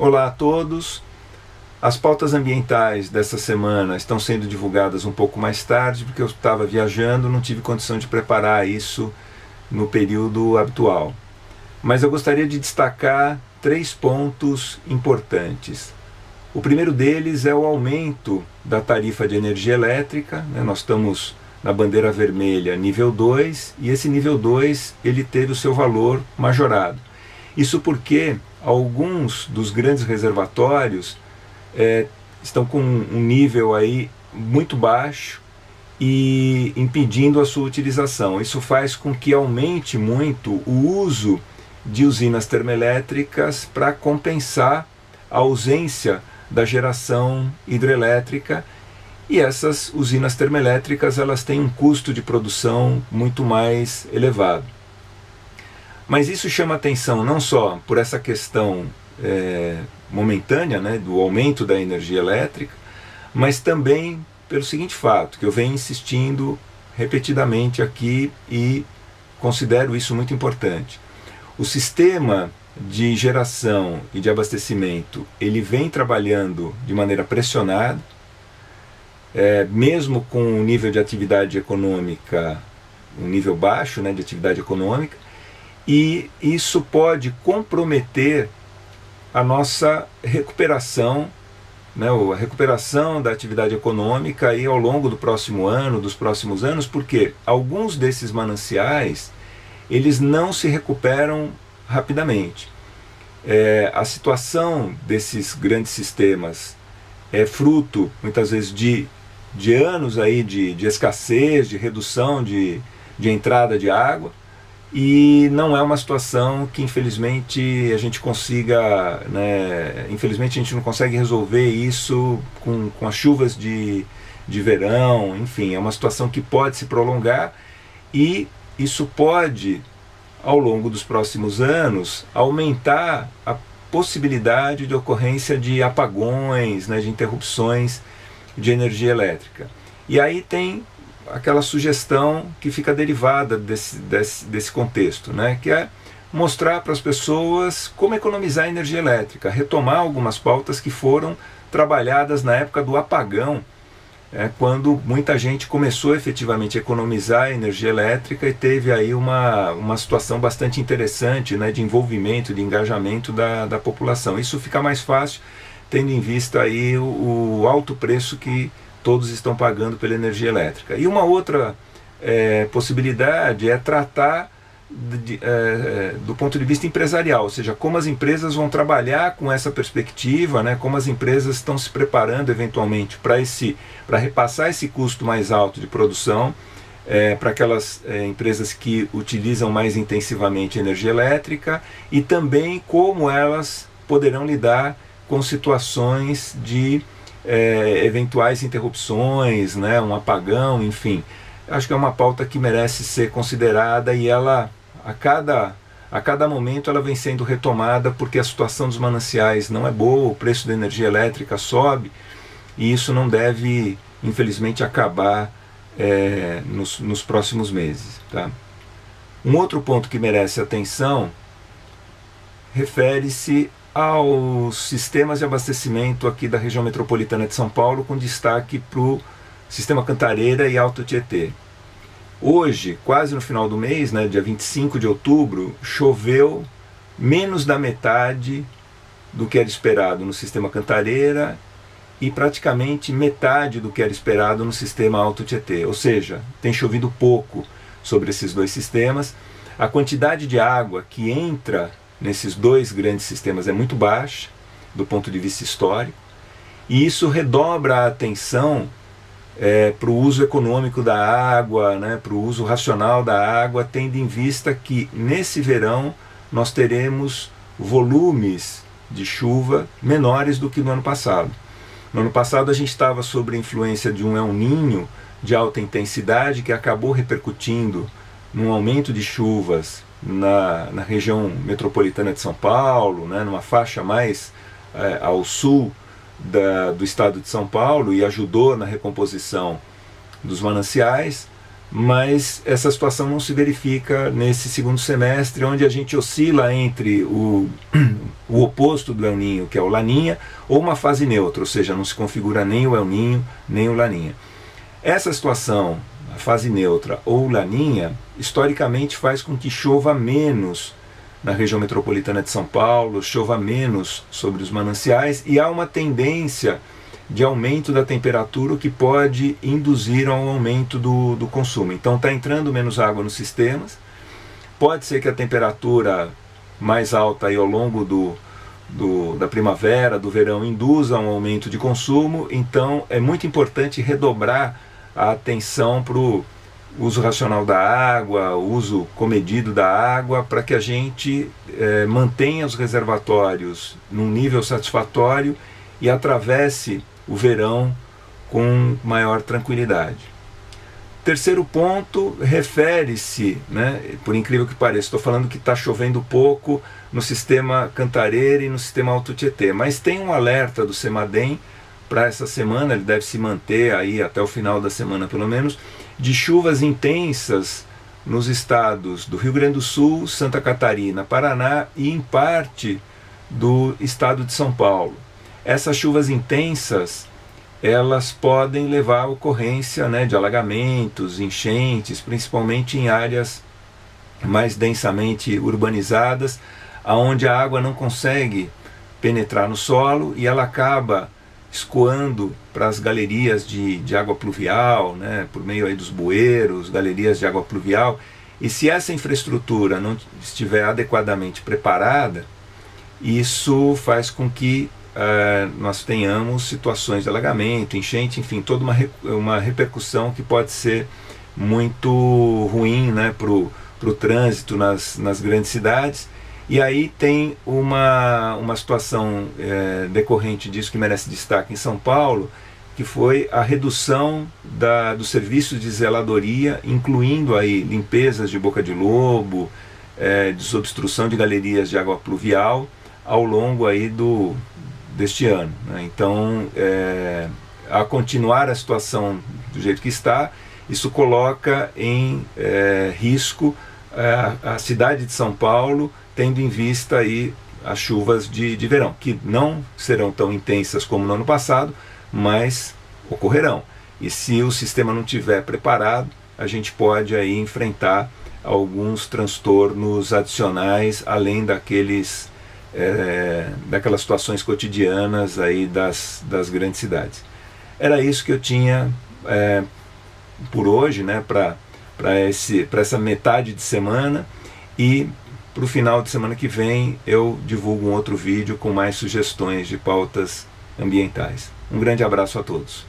Olá a todos. As pautas ambientais dessa semana estão sendo divulgadas um pouco mais tarde, porque eu estava viajando, não tive condição de preparar isso no período habitual. Mas eu gostaria de destacar 3 pontos importantes. O primeiro deles é o aumento da tarifa de energia elétrica, né? Nós estamos na bandeira vermelha nível 2, e esse nível 2 ele teve o seu valor majorado. Isso porque alguns dos grandes reservatórios estão com um nível aí muito baixo e impedindo a sua utilização. Isso faz com que aumente muito o uso de usinas termoelétricas para compensar a ausência da geração hidrelétrica, e essas usinas termoelétricas elas têm um custo de produção muito mais elevado. Mas isso chama atenção não só por essa questão momentânea, né, do aumento da energia elétrica, mas também pelo seguinte fato, que eu venho insistindo repetidamente aqui e considero isso muito importante. O sistema de geração e de abastecimento, ele vem trabalhando de maneira pressionada, mesmo com um nível de atividade econômica, um nível baixo, né, de atividade econômica, e isso pode comprometer a nossa recuperação, né, a recuperação da atividade econômica aí ao longo do próximo ano, dos próximos anos, porque alguns desses mananciais, eles não se recuperam rapidamente. A situação desses grandes sistemas é fruto, muitas vezes, de anos aí de escassez, de redução de entrada de água, e não é uma situação que infelizmente a gente consiga, né, infelizmente a gente não consegue resolver isso com as chuvas de verão, enfim, é uma situação que pode se prolongar, e isso pode, ao longo dos próximos anos, aumentar a possibilidade de ocorrência de apagões, né, de interrupções de energia elétrica. E aí tem aquela sugestão que fica derivada desse contexto, né, que é mostrar para as pessoas como economizar energia elétrica, retomar algumas pautas que foram trabalhadas na época do apagão, quando muita gente começou efetivamente a economizar energia elétrica e teve aí uma situação bastante interessante, né, de envolvimento, de engajamento da população. Isso fica mais fácil tendo em vista aí o alto preço que todos estão pagando pela energia elétrica. E uma outra possibilidade é tratar do ponto de vista empresarial, ou seja, como as empresas vão trabalhar com essa perspectiva, né, como as empresas estão se preparando eventualmente para repassar esse custo mais alto de produção para aquelas empresas que utilizam mais intensivamente energia elétrica, e também como elas poderão lidar com situações de eventuais interrupções, né, um apagão, enfim. Acho que é uma pauta que merece ser considerada, e ela, a cada momento, ela vem sendo retomada, porque a situação dos mananciais não é boa, o preço da energia elétrica sobe, e isso não deve, infelizmente, acabar nos próximos meses. Tá? Um outro ponto que merece atenção refere-se aos sistemas de abastecimento aqui da região metropolitana de São Paulo, com destaque para o Sistema Cantareira e Alto Tietê. Hoje, quase no final do mês, né, dia 25 de outubro, choveu menos da metade do que era esperado no Sistema Cantareira e praticamente metade do que era esperado no Sistema Alto Tietê. Ou seja, tem chovido pouco sobre esses dois sistemas. A quantidade de água que entra nesses dois grandes sistemas é muito baixa, do ponto de vista histórico, e isso redobra a atenção para o uso econômico da água, né, para o uso racional da água, tendo em vista que nesse verão nós teremos volumes de chuva menores do que no ano passado. No ano passado a gente estava sob a influência de um El Niño de alta intensidade, que acabou repercutindo num aumento de chuvas na região metropolitana de São Paulo, né, numa faixa mais ao sul do estado de São Paulo, e ajudou na recomposição dos mananciais. mas essa situação não se verifica nesse segundo semestre, onde a gente oscila entre o oposto do El Niño, que é o Laninha, ou uma fase neutra, ou seja, não se configura nem o El Niño, nem o Laninha. Essa situação, a fase neutra ou Laninha, historicamente faz com que chova menos na região metropolitana de São Paulo, chova menos sobre os mananciais, e há uma tendência de aumento da temperatura, o que pode induzir a um aumento do consumo. Então está entrando menos água nos sistemas, pode ser que a temperatura mais alta aí ao longo da primavera, do verão, induza um aumento de consumo. Então é muito importante redobrar a atenção para o uso racional da água, o uso comedido da água, para que a gente mantenha os reservatórios num nível satisfatório e atravesse o verão com maior tranquilidade. Terceiro ponto refere-se, por incrível que pareça, estou falando que está chovendo pouco no sistema Cantareira e no sistema Alto Tietê, mas tem um alerta do CEMADEM para essa semana, ele deve se manter aí até o final da semana pelo menos, de chuvas intensas nos estados do Rio Grande do Sul, Santa Catarina, Paraná e em parte do estado de São Paulo. Essas chuvas intensas, elas podem levar à ocorrência de alagamentos, enchentes, principalmente em áreas mais densamente urbanizadas, onde a água não consegue penetrar no solo e ela acaba escoando para as galerias de água pluvial, por meio aí dos bueiros, galerias de água pluvial. E se essa infraestrutura não estiver adequadamente preparada, isso faz com que nós tenhamos situações de alagamento, enchente, enfim, toda uma repercussão que pode ser muito ruim para o trânsito nas grandes cidades. E aí tem uma situação decorrente disso que merece destaque em São Paulo, que foi a redução dos serviços de zeladoria, incluindo aí limpezas de boca de lobo, desobstrução de galerias de água pluvial ao longo aí deste ano. Então, a continuar a situação do jeito que está, isso coloca em risco a cidade de São Paulo, tendo em vista aí as chuvas de verão, que não serão tão intensas como no ano passado, mas ocorrerão. E se o sistema não estiver preparado, a gente pode aí enfrentar alguns transtornos adicionais, além daquelas situações cotidianas aí das grandes cidades. Era isso que eu tinha por hoje, para essa metade de semana, e para o final de semana que vem eu divulgo um outro vídeo com mais sugestões de pautas ambientais. Um grande abraço a todos.